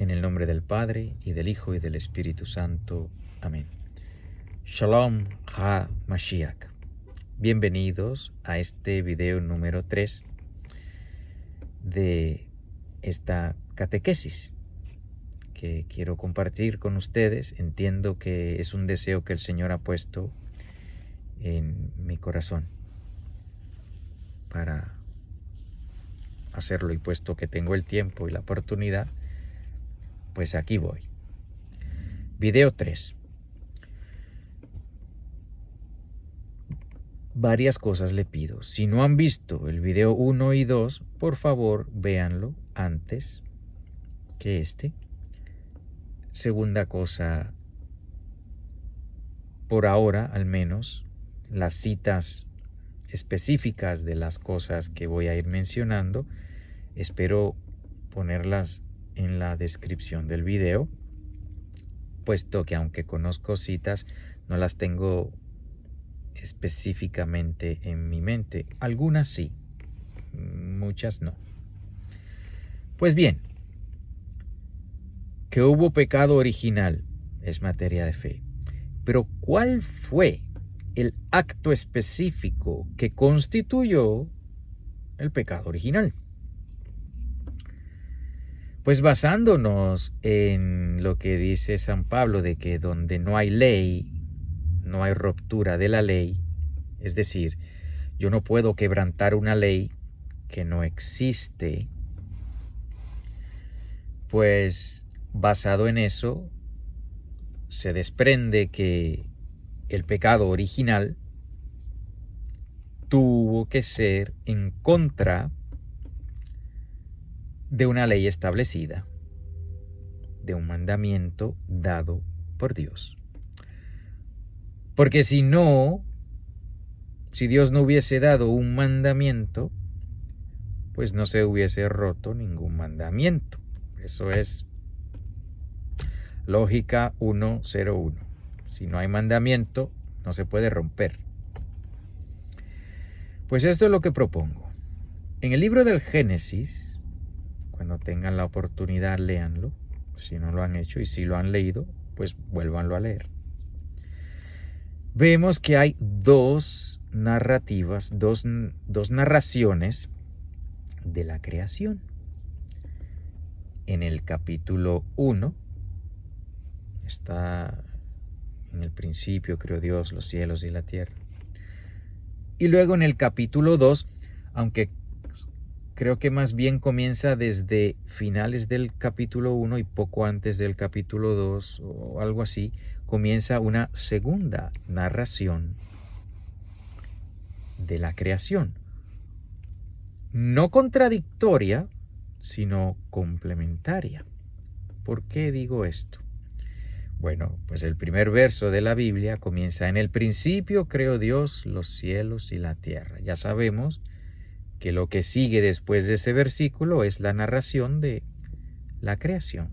En el nombre del Padre, y del Hijo, y del Espíritu Santo. Amén. Shalom HaMashiach. Bienvenidos a este video número 3 de esta catequesis que quiero compartir con ustedes. Entiendo que es un deseo que el Señor ha puesto en mi corazón para hacerlo, y puesto que tengo el tiempo y la oportunidad, pues aquí voy. Video 3. Varias cosas le pido. Si no han visto el video 1 y 2, por favor véanlo antes que este. Segunda cosa, por ahora al menos, las citas específicas de las cosas que voy a ir mencionando, espero ponerlas en la descripción del video, puesto que aunque conozco citas, no las tengo específicamente en mi mente. Algunas sí, muchas no. Pues bien, que hubo pecado original es materia de fe. Pero ¿cuál fue el acto específico que constituyó el pecado original? Pues basándonos en lo que dice San Pablo, de que donde no hay ley, no hay ruptura de la ley, es decir, yo no puedo quebrantar una ley que no existe, pues basado en eso se desprende que el pecado original tuvo que ser en contra de una ley establecida, de un mandamiento dado por Dios. Porque si Dios no hubiese dado un mandamiento, pues no se hubiese roto ningún mandamiento. Eso es lógica 101. Si no hay mandamiento, no se puede romper. Pues esto es lo que propongo. En el libro del Génesis, cuando tengan la oportunidad, léanlo. Si no lo han hecho, y si lo han leído, pues vuélvanlo a leer. Vemos que hay dos narrativas, dos narraciones de la creación. En el capítulo 1 está: en el principio creó Dios los cielos y la tierra. Y luego en el capítulo 2, aunque creo que más bien comienza desde finales del capítulo 1 y poco antes del capítulo 2 o algo así, comienza una segunda narración de la creación. No contradictoria, sino complementaria. ¿Por qué digo esto? Bueno, pues el primer verso de la Biblia comienza: en el principio creó Dios los cielos y la tierra. Ya sabemos que lo que sigue después de ese versículo es la narración de la creación.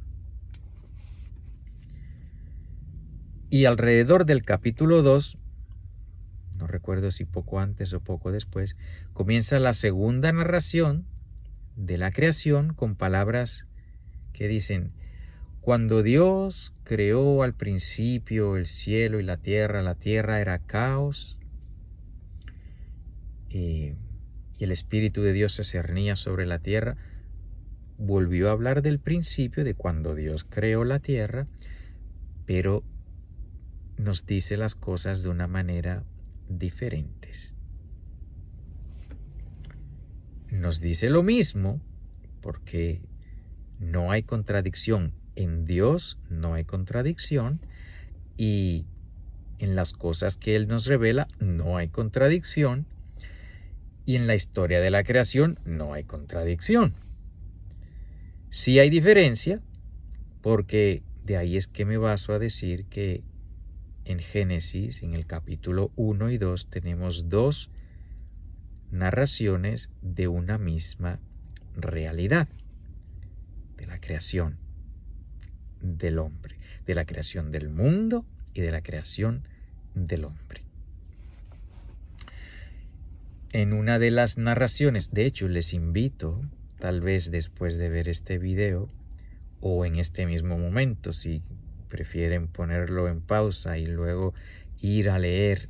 Y alrededor del capítulo 2, no recuerdo si poco antes o poco después, comienza la segunda narración de la creación con palabras que dicen: cuando Dios creó al principio el cielo y la tierra era caos, y el Espíritu de Dios se cernía sobre la tierra. Volvió a hablar del principio, de cuando Dios creó la tierra, pero nos dice las cosas de una manera diferentes. Nos dice lo mismo porque no hay contradicción. En Dios no hay contradicción, y en las cosas que Él nos revela no hay contradicción, y en la historia de la creación no hay contradicción. Sí hay diferencia, porque de ahí es que me baso a decir que en Génesis, en el capítulo 1 y 2, tenemos dos narraciones de una misma realidad, de la creación del hombre, de la creación del mundo y de la creación del hombre. En una de las narraciones, de hecho les invito, tal vez después de ver este video, o en este mismo momento, si prefieren ponerlo en pausa y luego ir a leer,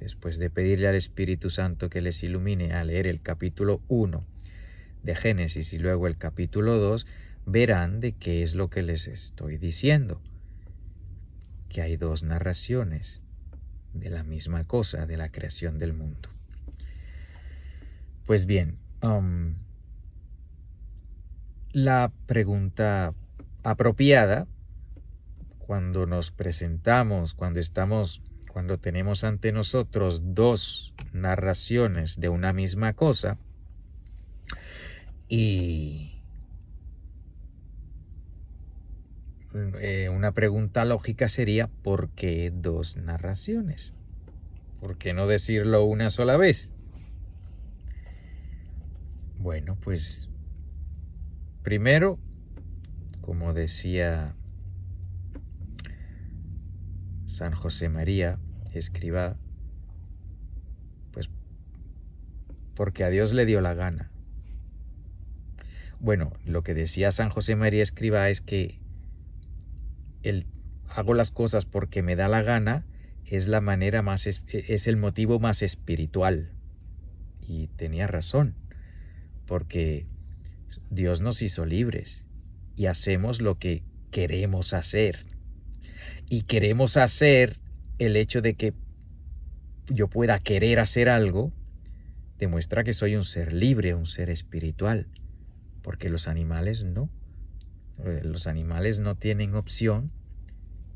después de pedirle al Espíritu Santo que les ilumine, a leer el capítulo 1 de Génesis y luego el capítulo 2, verán de qué es lo que les estoy diciendo, que hay dos narraciones de la misma cosa, de la creación del mundo. Pues bien, la pregunta apropiada cuando nos presentamos, cuando tenemos ante nosotros dos narraciones de una misma cosa, y una pregunta lógica sería: ¿por qué dos narraciones? ¿Por qué no decirlo una sola vez? Bueno, pues primero, como decía San José María Escrivá, pues porque a Dios le dio la gana. Bueno, lo que decía San José María Escrivá es que hago las cosas porque me da la gana, es el motivo más espiritual. Y tenía razón, porque Dios nos hizo libres y hacemos lo que queremos hacer. Y queremos hacer, el hecho de que yo pueda querer hacer algo, demuestra que soy un ser libre, un ser espiritual, porque los animales no. Los animales no tienen opción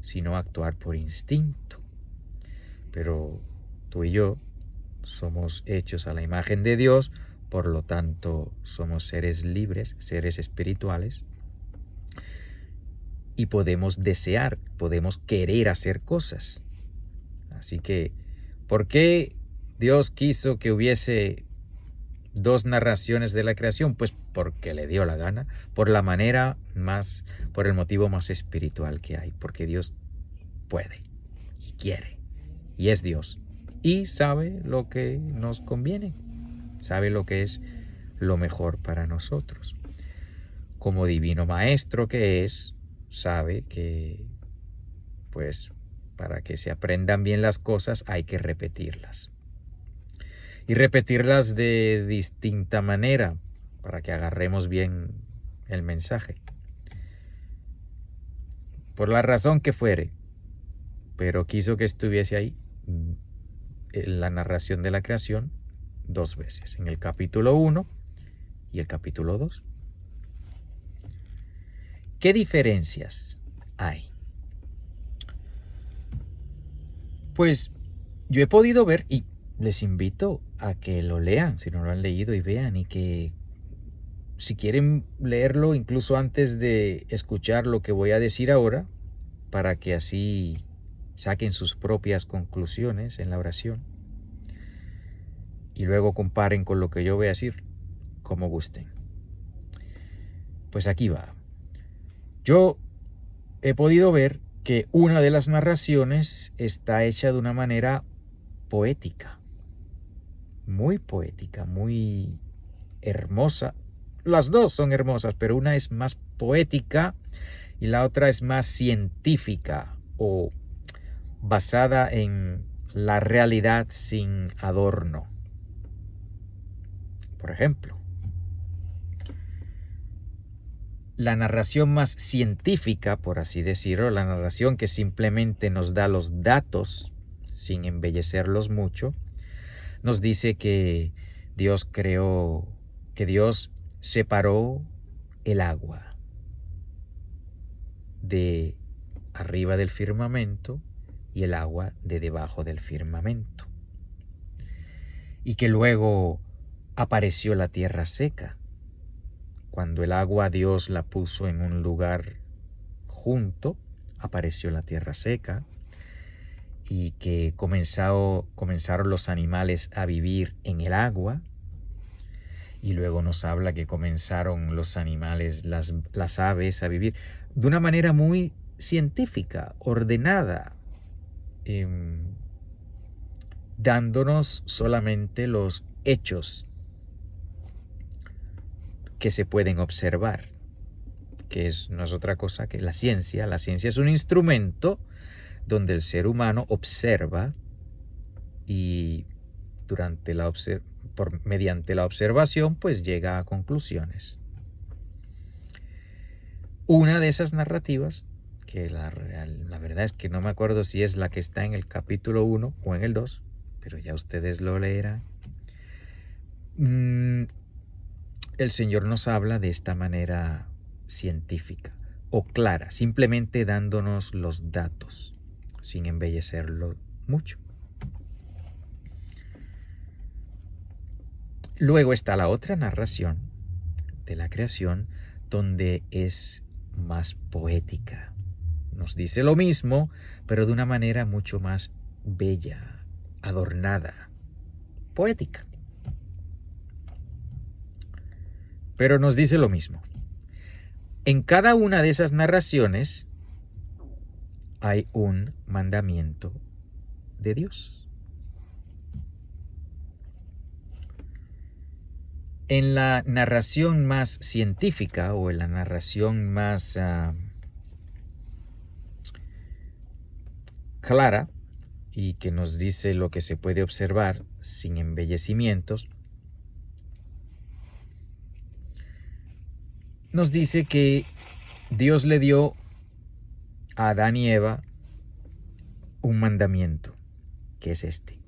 sino actuar por instinto. Pero tú y yo somos hechos a la imagen de Dios, por lo tanto somos seres libres, seres espirituales, y podemos desear, podemos querer hacer cosas. Así que, ¿por qué Dios quiso que hubiese dos narraciones de la creación? Pues porque le dio la gana, por el motivo más espiritual que hay, porque Dios puede y quiere, y es Dios, y sabe lo que nos conviene, sabe lo que es lo mejor para nosotros. Como divino maestro que es, sabe que, pues, para que se aprendan bien las cosas hay que repetirlas. Y repetirlas de distinta manera para que agarremos bien el mensaje. Por la razón que fuere, pero quiso que estuviese ahí la narración de la creación dos veces, en el capítulo 1 y el capítulo 2. ¿Qué diferencias hay? Pues yo he podido ver, y les invito a que lo lean, si no lo han leído, y vean, y que si quieren leerlo incluso antes de escuchar lo que voy a decir ahora, para que así saquen sus propias conclusiones en la oración y luego comparen con lo que yo voy a decir, como gusten. Pues aquí va. Yo he podido ver que una de las narraciones está hecha de una manera poética, muy hermosa. Las dos son hermosas, pero una es más poética y la otra es más científica, o basada en la realidad sin adorno. Por ejemplo, la narración más científica, por así decirlo, la narración que simplemente nos da los datos sin embellecerlos mucho, nos dice que Dios separó el agua de arriba del firmamento y el agua de debajo del firmamento, y que luego apareció la tierra seca. Cuando el agua Dios la puso en un lugar junto, apareció la tierra seca, y que comenzaron los animales a vivir en el agua, y luego nos habla que comenzaron los animales, las aves, a vivir de una manera muy científica, ordenada, dándonos solamente los hechos que se pueden observar. que no es otra cosa que la ciencia. La ciencia es un instrumento donde el ser humano observa y mediante la observación pues llega a conclusiones. Una de esas narrativas, que la verdad es que no me acuerdo si es la que está en el capítulo 1 o en el 2, pero ya ustedes lo leerán. El Señor nos habla de esta manera científica o clara, simplemente dándonos los datos, sin embellecerlo mucho. Luego está la otra narración de la creación, donde es más poética. Nos dice lo mismo, pero de una manera mucho más bella, adornada, poética. Pero nos dice lo mismo. En cada una de esas narraciones hay un mandamiento de Dios. En la narración más científica o en la narración más clara y que nos dice lo que se puede observar sin embellecimientos, nos dice que Dios le dio a Adán y Eva un mandamiento, que es este: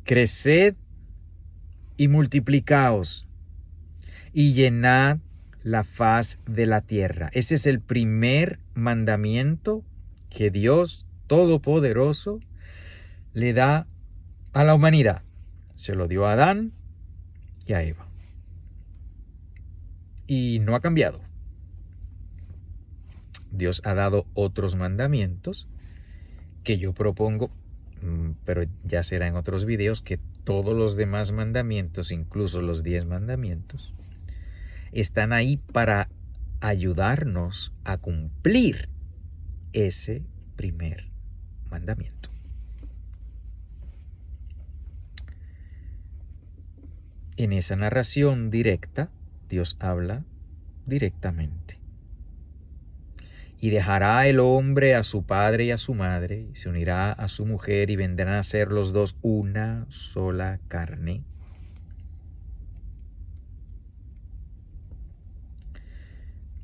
creced y multiplicaos y llenad la faz de la tierra. Ese es el primer mandamiento que Dios Todopoderoso le da a la humanidad. Se lo dio a Adán y a Eva. Y no ha cambiado. Dios ha dado otros mandamientos que yo propongo, pero ya será en otros videos, que todos los demás mandamientos, incluso los 10 mandamientos, están ahí para ayudarnos a cumplir ese primer mandamiento. En esa narración directa, Dios habla directamente. Y dejará el hombre a su padre y a su madre, y se unirá a su mujer, y vendrán a ser los dos una sola carne.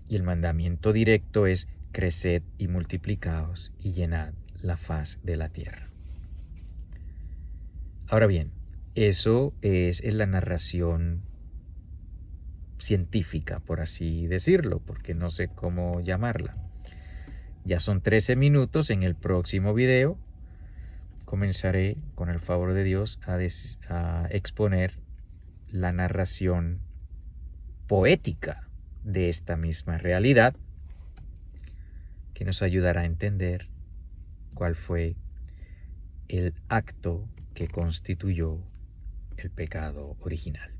Y el mandamiento directo es: creced y multiplicaos y llenad la faz de la tierra. Ahora bien, eso es en la narración científica, por así decirlo, porque no sé cómo llamarla. Ya son 13 minutos. En el próximo video comenzaré, con el favor de Dios, a exponer la narración poética de esta misma realidad, que nos ayudará a entender cuál fue el acto que constituyó el pecado original.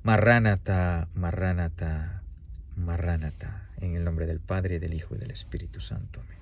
Marránata, Marránata, Marránata, en el nombre del Padre, del Hijo y del Espíritu Santo. Amén.